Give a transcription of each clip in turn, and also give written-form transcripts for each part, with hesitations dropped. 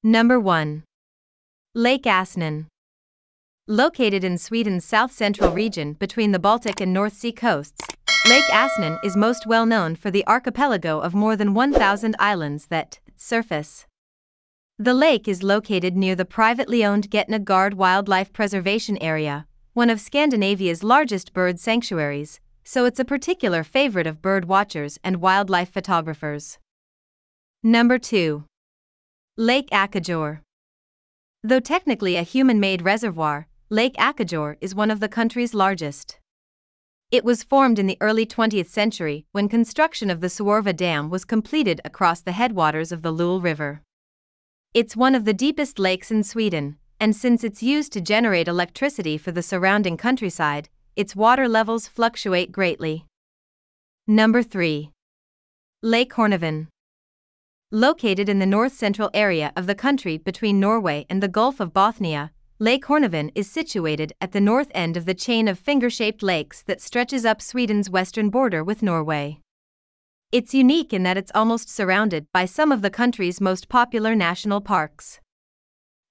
Number 1. Lake Asnen. Located in Sweden's south-central region between the Baltic and North Sea coasts, Lake Asnen is most well known for the archipelago of more than 1,000 islands that surface. The lake is located near the privately owned Gothenburg Wildlife Preservation Area, one of Scandinavia's largest bird sanctuaries, so it's a particular favorite of bird watchers and wildlife photographers. Number 2. Lake Akador. Though technically a human-made reservoir, Lake Akador is one of the country's largest. It was formed in the early 20th century when construction of the Suorva Dam was completed across the headwaters of the Luleå River. It's one of the deepest lakes in Sweden, and since it's used to generate electricity for the surrounding countryside, its water levels fluctuate greatly. Number 3. Lake Hornavin. Located in the north-central area of the country between Norway and the Gulf of Bothnia, Lake Hornavin is situated at the north end of the chain of finger-shaped lakes that stretches up Sweden's western border with Norway. It's unique in that it's almost surrounded by some of the country's most popular national parks.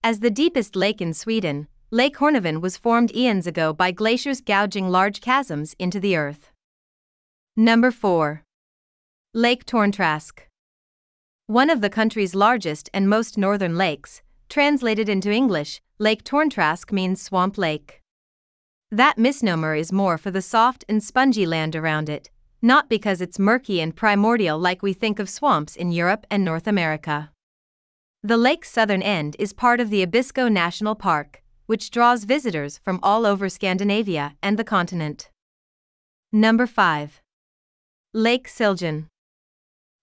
As the deepest lake in Sweden, Lake Hornavin was formed eons ago by glaciers gouging large chasms into the earth. Number 4. Lake Trask. One of the country's largest and most northern lakes, translated into English, Lake Trask means swamp lake. That misnomer is more for the soft and spongy land around it, not because it's murky and primordial like we think of swamps in Europe and North America. The lake's southern end is part of the Abisko National Park, which draws visitors from all over Scandinavia and the continent. Number 5. Lake Silgen.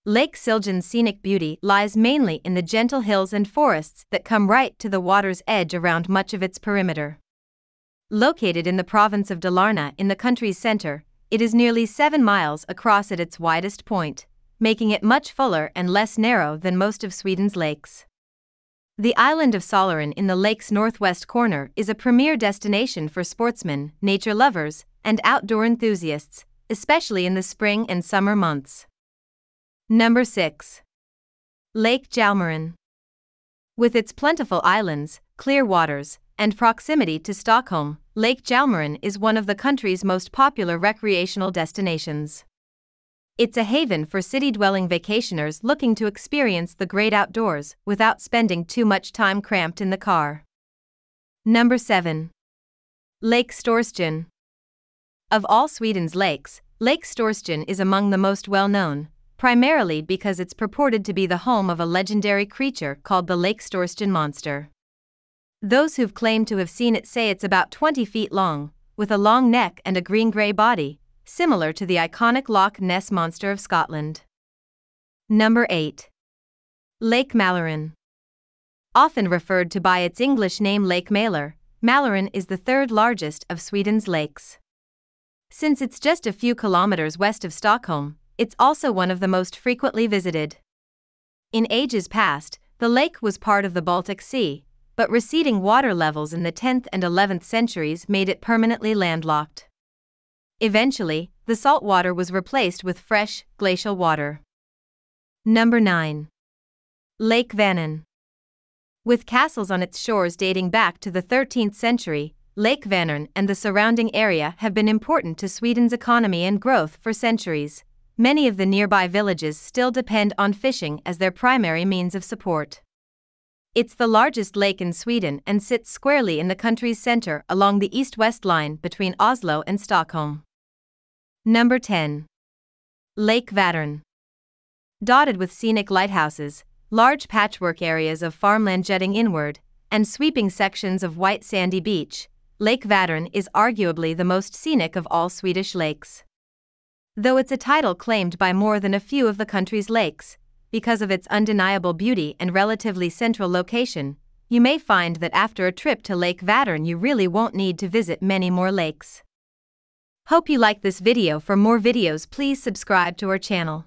Lake Silgen's scenic beauty lies mainly in the gentle hills and forests that come right to the water's edge around much of its perimeter. Located in the province of Dalarna in the country's center, it is nearly 7 miles across at its widest point, making it much fuller and less narrow than most of Sweden's lakes. The island of Mallorin in the lake's northwest corner is a premier destination for sportsmen, nature lovers, and outdoor enthusiasts, especially in the spring and summer months. Number 6. Lake Jlmerin. With its plentiful islands, clear waters, and proximity to Stockholm, Lake Jlmerin is one of the country's most popular recreational destinations. It's a haven for city-dwelling vacationers looking to experience the great outdoors without spending too much time cramped in the car. Number 7. Lake Sundstrm. Of all Sweden's lakes, Lake Sundstrm is among the most well-known, primarily because it's purported to be the home of a legendary creature called the Lake Sundstrm monster. Those who've claimed to have seen it say it's about 20 feet long, with a long neck and a green-gray body, similar to the iconic Loch Ness Monster of Scotland. Number 8. Lake Mallorin. Often referred to by its English name Lake Malor, Mallorin is the third largest of Sweden's lakes. Since it's just a few kilometers west of Stockholm, it's also one of the most frequently visited. In ages past, the lake was part of the Baltic Sea, but receding water levels in the 10th and 11th centuries made it permanently landlocked. Eventually, the salt water was replaced with fresh, glacial water. Number 9. Lake Vannan. With castles on its shores dating back to the 13th century, Lake Vannan and the surrounding area have been important to Sweden's economy and growth for centuries. Many of the nearby villages still depend on fishing as their primary means of support. It's the largest lake in Sweden and sits squarely in the country's center along the east-west line between Oslo and Stockholm. Number 10. Lake Vättern. Dotted with scenic lighthouses, large patchwork areas of farmland jutting inward, and sweeping sections of white sandy beach, Lake Vättern is arguably the most scenic of all Swedish lakes. Though it's a title claimed by more than a few of the country's lakes, because of its undeniable beauty and relatively central location, you may find that after a trip to Lake Vättern you really won't need to visit many more lakes. Hope you liked this video. For more videos, please subscribe to our channel.